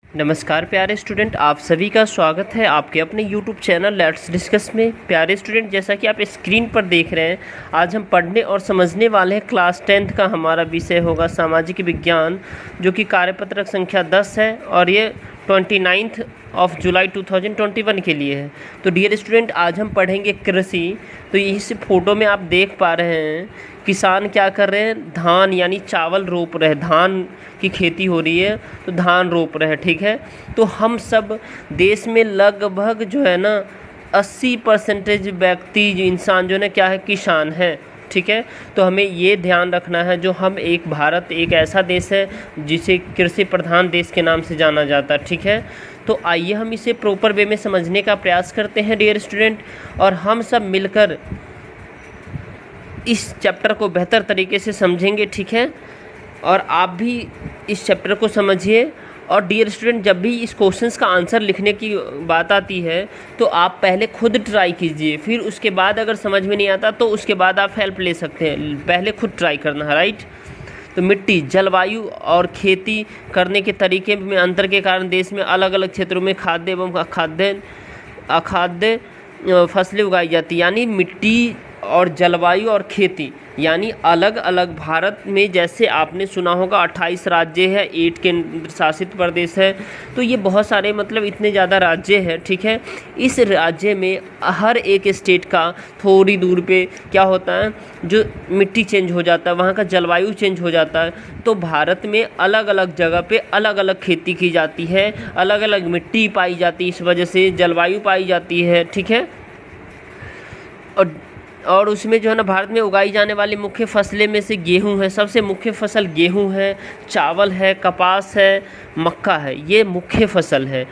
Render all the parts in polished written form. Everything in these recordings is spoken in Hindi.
नमस्कार प्यारे स्टूडेंट, आप सभी का स्वागत है आपके अपने YouTube चैनल लेट्स डिस्कस में। प्यारे स्टूडेंट, जैसा कि आप स्क्रीन पर देख रहे हैं, आज हम पढ़ने और समझने वाले हैं क्लास 10th का हमारा विषय होगा सामाजिक विज्ञान, जो कि कार्यपत्रक संख्या 10 है और ये 29 जुलाई 2021 के लिए है। तो डियर स्टूडेंट, आज हम पढ़ेंगे कृषि। तो इस फोटो में आप देख पा रहे हैं किसान क्या कर रहे हैं, धान यानी चावल रोप रहे हैं, धान की खेती हो रही है तो धान रोप रहे हैं। ठीक है, तो हम सब देश में लगभग जो है ना 80% व्यक्ति जो इंसान जो है क्या है, किसान है। ठीक है, तो हमें ये ध्यान रखना है, जो हम भारत एक ऐसा देश है जिसे कृषि प्रधान देश के नाम से जाना जाता है। ठीक है, तो आइए हम इसे प्रॉपर वे में समझने का प्रयास करते हैं डियर स्टूडेंट, और हम सब मिलकर इस चैप्टर को बेहतर तरीके से समझेंगे। ठीक है, और आप भी इस चैप्टर को समझिए। और डियर स्टूडेंट, जब भी इस क्वेश्चंस का आंसर लिखने की बात आती है तो आप पहले खुद ट्राई कीजिए, फिर उसके बाद अगर समझ में नहीं आता तो उसके बाद आप हेल्प ले सकते हैं। पहले खुद ट्राई करना है, राइट। तो मिट्टी, जलवायु और खेती करने के तरीके में अंतर के कारण देश में अलग अलग क्षेत्रों में खाद्य एवं अखाद्य फसलें उगाई जाती है। यानी मिट्टी और जलवायु और खेती यानी अलग अलग भारत में, जैसे आपने सुना होगा 28 राज्य है, 8 केंद्र शासित प्रदेश है, तो ये बहुत सारे मतलब इतने ज़्यादा राज्य हैं। ठीक है, इस राज्य में हर एक स्टेट का थोड़ी दूर पे क्या होता है, जो मिट्टी चेंज हो जाता है, वहाँ का जलवायु चेंज हो जाता है। तो भारत में अलग अलग जगह पे अलग अलग खेती की जाती है, अलग अलग मिट्टी पाई जाती है, इस वजह से जलवायु पाई जाती है। ठीक है, और उसमें जो है ना भारत में उगाई जाने वाली मुख्य फसलें में से गेहूं है, सबसे मुख्य फसल गेहूं है, चावल है, कपास है, मक्का है, ये मुख्य फसल है।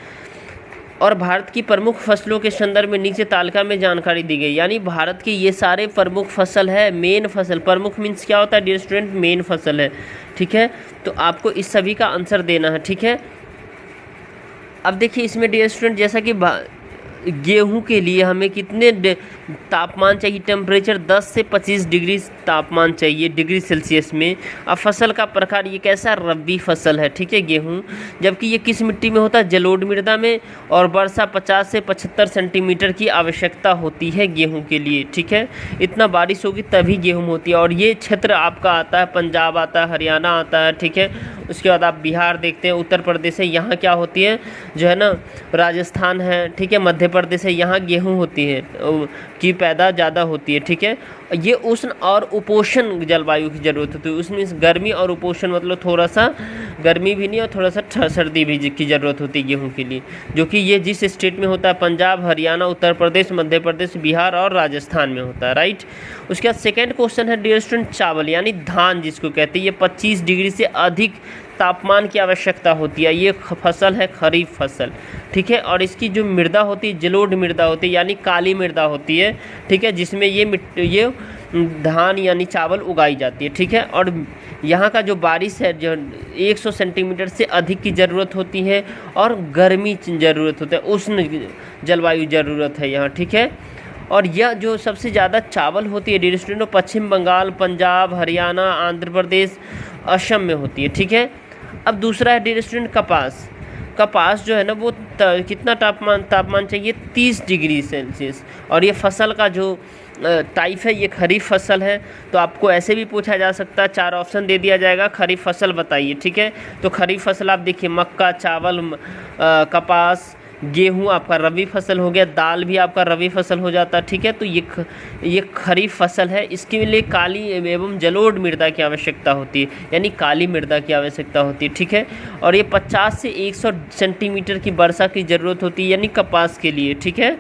और भारत की प्रमुख फसलों के संदर्भ में नीचे तालिका में जानकारी दी गई। यानी भारत की ये सारे प्रमुख फसल है, मेन फसल। प्रमुख मीन्स क्या होता है डियर स्टूडेंट, मेन फसल है। ठीक है, तो आपको इस सभी का आंसर देना है। ठीक है, अब देखिए इसमें डियर स्टूडेंट, जैसा कि गेहूं के लिए हमें कितने तापमान चाहिए, टेम्परेचर 10 से 25 डिग्री तापमान चाहिए डिग्री सेल्सियस में। अब फसल का प्रकार, ये कैसा रबी फसल है। ठीक है, गेहूं, जबकि ये किस मिट्टी में होता है, जलोढ़ मृदा में, और वर्षा 50 से 75 सेंटीमीटर की आवश्यकता होती है गेहूं के लिए। ठीक है, इतना बारिश होगी तभी गेहूं होती है। और ये क्षेत्र आपका आता है, पंजाब आता है, हरियाणा आता है। ठीक है, उसके बाद आप बिहार देखते हैं, उत्तर प्रदेश है, यहाँ क्या होती है जो है ना, राजस्थान है। ठीक है, मध्य प्रदेश है, यहाँ गेहूं होती है की पैदा ज़्यादा होती है। ठीक है, ये उष्ण और उपोष्ण जलवायु की ज़रूरत होती है। उसमें गर्मी और उपोष्ण मतलब थोड़ा सा गर्मी भी नहीं और थोड़ा सा सर्दी भी की ज़रूरत होती है गेहूं के लिए, जो कि ये जिस स्टेट में होता है, पंजाब, हरियाणा, उत्तर प्रदेश, मध्य प्रदेश, बिहार और राजस्थान में होता है, राइट। उसके बाद सेकेंड क्वेश्चन है डियर स्टूडेंट, चावल यानी धान जिसको कहते हैं, ये 25 डिग्री से अधिक तापमान की आवश्यकता होती है। ये फसल है खरीफ फसल। ठीक है, और इसकी जो मृदा होती है, जलोढ़ मृदा होती है, यानी काली मृदा होती है। ठीक है, जिसमें ये धान यानी चावल उगाई जाती है। ठीक है, और यहाँ का जो बारिश है जो 100 सेंटीमीटर से अधिक की ज़रूरत होती है, और गर्मी ज़रूरत होता है, उष्ण जलवायु ज़रूरत है यहाँ। ठीक है, और यह जो सबसे ज़्यादा चावल होती है डियर स्टूडेंट, पश्चिम बंगाल, पंजाब, हरियाणा, आंध्र प्रदेश, असम में होती है। ठीक है, अब दूसरा है डियर स्टूडेंट कपास। कपास जो है ना वो कितना तापमान चाहिए, 30 डिग्री सेल्सियस। और ये फसल का जो टाइप है, ये खरीफ फसल है। तो आपको ऐसे भी पूछा जा सकता है, 4 ऑप्शन दे दिया जाएगा, खरीफ फसल बताइए। ठीक है, तो खरीफ फसल आप देखिए, मक्का, चावल, कपास, गेहूं आपका रबी फसल हो गया, दाल भी आपका रबी फसल हो जाता है। ठीक है, तो ये खरीफ फसल है। इसके लिए काली एवं जलोढ़ मृदा की आवश्यकता होती है, यानी काली मृदा की आवश्यकता होती है। ठीक है, और ये 50 से 100 सेंटीमीटर की वर्षा की ज़रूरत होती है, यानी कपास के लिए। ठीक है,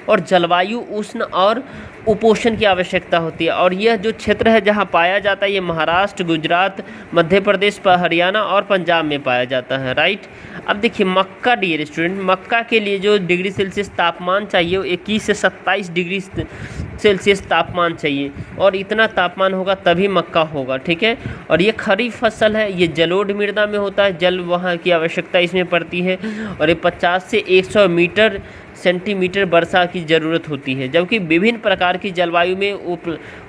और जलवायु उष्ण और उपोष्ण की आवश्यकता होती है। और यह जो क्षेत्र है जहाँ पाया जाता है, ये महाराष्ट्र, गुजरात, मध्य प्रदेश, हरियाणा और पंजाब में पाया जाता है, राइट। अब देखिए मक्का डियर स्टूडेंट, मक्का के लिए जो डिग्री सेल्सियस तापमान चाहिए वो 21 से 27 डिग्री सेल्सियस तापमान चाहिए, और इतना तापमान होगा तभी मक्का होगा। ठीक है, और ये खरीफ फसल है, ये जलोढ़ मृदा में होता है, जल वहाँ की आवश्यकता इसमें पड़ती है, और ये 50 से 100 सेंटीमीटर वर्षा की ज़रूरत होती है। जबकि विभिन्न प्रकार की जलवायु में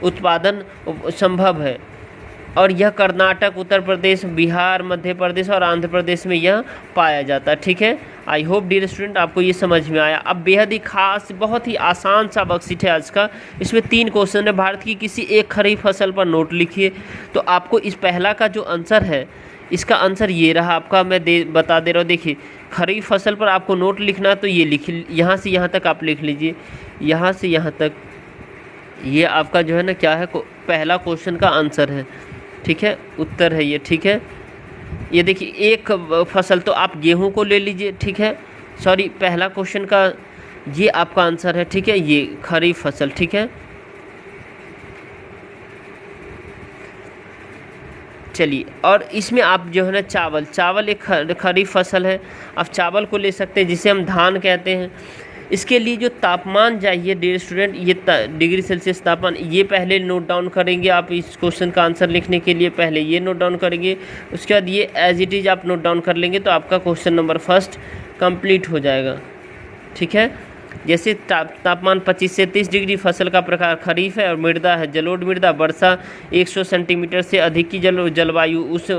उत्पादन संभव है। और यह कर्नाटक, उत्तर प्रदेश, बिहार, मध्य प्रदेश और आंध्र प्रदेश में यह पाया जाता है। ठीक है, आई होप डियर स्टूडेंट आपको ये समझ में आया। अब बेहद ही खास, बहुत ही आसान सा वर्कशीट है आज का। इसमें 3 क्वेश्चन है। भारत की किसी एक खरीफ फसल पर नोट लिखिए। तो आपको इस पहला का जो आंसर है, इसका आंसर ये रहा आपका, मैं बता दे रहा हूँ। देखिए, खरीफ फसल पर आपको नोट लिखना, तो ये लिख, यहाँ से यहाँ तक आप लिख लीजिए, यहाँ से यहाँ तक। ये आपका जो है ना क्या है, पहला क्वेश्चन का आंसर है। ठीक है, उत्तर है ये। ठीक है, ये देखिए, एक फसल तो आप गेहूं को ले लीजिए। ठीक है, सॉरी, पहला क्वेश्चन का ये आपका आंसर है। ठीक है, ये खरीफ फसल। ठीक है, चलिए, और इसमें आप जो है ना चावल एक खरीफ फसल है। आप चावल को ले सकते हैं, जिसे हम धान कहते हैं। इसके लिए जो तापमान चाहिए डियर स्टूडेंट, ये डिग्री सेल्सियस तापमान, ये पहले नोट डाउन करेंगे आप। इस क्वेश्चन का आंसर लिखने के लिए पहले ये नोट डाउन करेंगे, उसके बाद ये एज इट इज़ आप नोट डाउन कर लेंगे, तो आपका क्वेश्चन नंबर फर्स्ट कंप्लीट हो जाएगा। ठीक है, जैसे तापमान 25 से 30 डिग्री, फसल का प्रकार खरीफ है, और मृदा है जलोढ़ मृदा, वर्षा 100 सेंटीमीटर से अधिक की जलवायु उस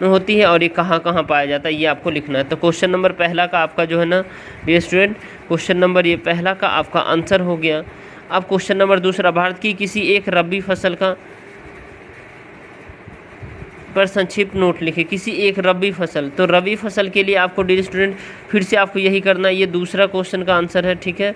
होती है, और ये कहाँ कहाँ पाया जाता है, ये आपको लिखना है। तो क्वेश्चन नंबर पहला का आपका जो है ना डियर स्टूडेंट, क्वेश्चन नंबर ये पहला का आपका आंसर हो गया। अब क्वेश्चन नंबर दूसरा, भारत की किसी एक रबी फसल का पर संक्षिप्त नोट लिखे। किसी एक रबी फसल, तो रबी फसल के लिए आपको डियर स्टूडेंट फिर से आपको यही करना है। ये दूसरा क्वेश्चन का आंसर है। ठीक है,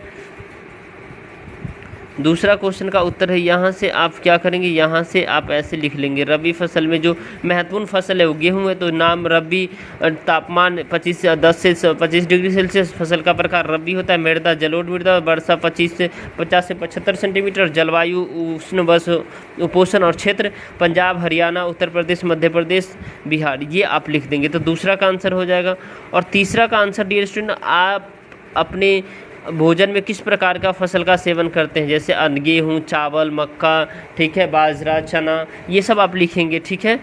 दूसरा क्वेश्चन का उत्तर है। यहाँ से आप क्या करेंगे, यहाँ से आप ऐसे लिख लेंगे, रबी फसल में जो महत्वपूर्ण फसल है वो गेहूँ है, तो नाम रबी, तापमान 10 से 25 डिग्री सेल्सियस, फसल का प्रकार रबी होता है, मृदा जलोढ़ मृदा, वर्षा 50 से 75 सेंटीमीटर, जलवायु उष्ण उपोष्ण और क्षेत्र पंजाब, हरियाणा, उत्तर प्रदेश, मध्य प्रदेश, बिहार, ये आप लिख देंगे, तो दूसरा का आंसर हो जाएगा। और तीसरा का आंसर डियर स्टूडेंट, आप अपने भोजन में किस प्रकार का फसल का सेवन करते हैं, जैसे गेहूँ, चावल, मक्का, ठीक है, बाजरा, चना, ये सब आप लिखेंगे। ठीक है,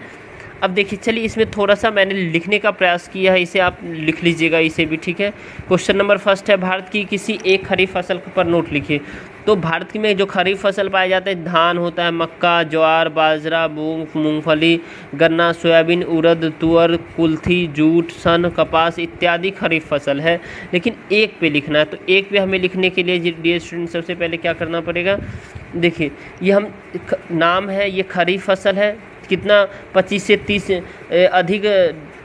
अब देखिए, चलिए इसमें थोड़ा सा मैंने लिखने का प्रयास किया है, इसे आप लिख लीजिएगा इसे भी। ठीक है, क्वेश्चन नंबर फर्स्ट है, भारत की किसी एक खरीफ फसल पर नोट लिखिए। तो भारत में जो खरीफ फसल पाए जाते हैं, धान होता है, मक्का, ज्वार, बाजरा, मूंगफली, गन्ना, सोयाबीन, उड़द, तुअर, कुल्थी, जूट, सन, कपास इत्यादि खरीफ फसल है। लेकिन एक पे लिखना है, तो एक पे हमें लिखने के लिए डियर स्टूडेंट सबसे पहले क्या करना पड़ेगा, देखिए, ये हम नाम है, ये खरीफ फसल है, कितना 25 से 30 अधिक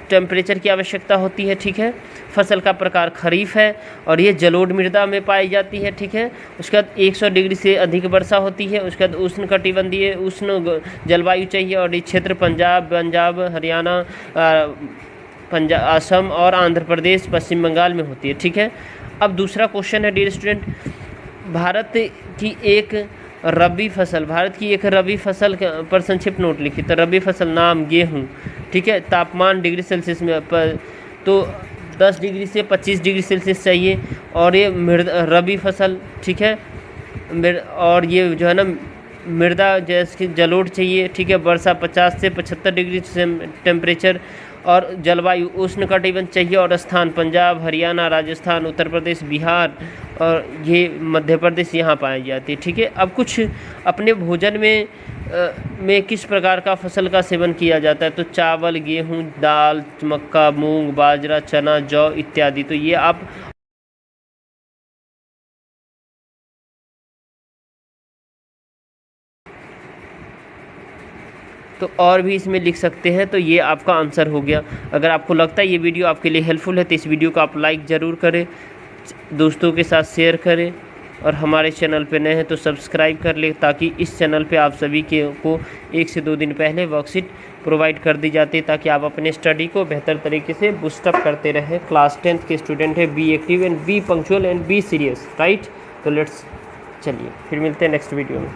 टेम्परेचर की आवश्यकता होती है। ठीक है, फसल का प्रकार खरीफ है, और ये जलोढ़ मृदा में पाई जाती है। ठीक है, उसके बाद 100 डिग्री से अधिक वर्षा होती है, उसके बाद उष्ण कटिबंधीय उष्ण जलवायु चाहिए, और ये क्षेत्र पंजाब, हरियाणा, असम और आंध्र प्रदेश, पश्चिम बंगाल में होती है। ठीक है, अब दूसरा क्वेश्चन है डियर स्टूडेंट, भारत की एक रबी फसल पर संक्षिप्त नोट लिखिए। तो रबी फसल नाम गेहूँ। ठीक है, तापमान डिग्री सेल्सियस में तो 10 डिग्री से 25 डिग्री सेल्सियस चाहिए, और ये रबी फसल। ठीक है, और ये जो है ना मृदा जैसे जलोढ़ चाहिए। ठीक है, वर्षा 50 से 75 डिग्री से टेम्परेचर, और जलवायु उष्ण कटिबंध चाहिए, और स्थान पंजाब, हरियाणा, राजस्थान, उत्तर प्रदेश, बिहार और ये मध्य प्रदेश यहाँ पाई जाती है। ठीक है, अब कुछ अपने भोजन में किस प्रकार का फसल का सेवन किया जाता है, तो चावल, गेहूँ, दाल, मक्का, मूंग, बाजरा, चना, जौ इत्यादि, तो ये आप तो और भी इसमें लिख सकते हैं। तो ये आपका आंसर हो गया। अगर आपको लगता है ये वीडियो आपके लिए हेल्पफुल है, तो इस वीडियो को आप लाइक ज़रूर करें, दोस्तों के साथ शेयर करें, और हमारे चैनल पे नए हैं तो सब्सक्राइब कर लें, ताकि इस चैनल पे आप सभी को 1 से 2 दिन पहले वर्कशीट प्रोवाइड कर दी जाती है, ताकि आप अपने स्टडी को बेहतर तरीके से बूस्टअप करते रहें। क्लास 10th के स्टूडेंट है, be active and B punctual and be serious, right. तो लेट्स, चलिए फिर मिलते हैं नेक्स्ट वीडियो में।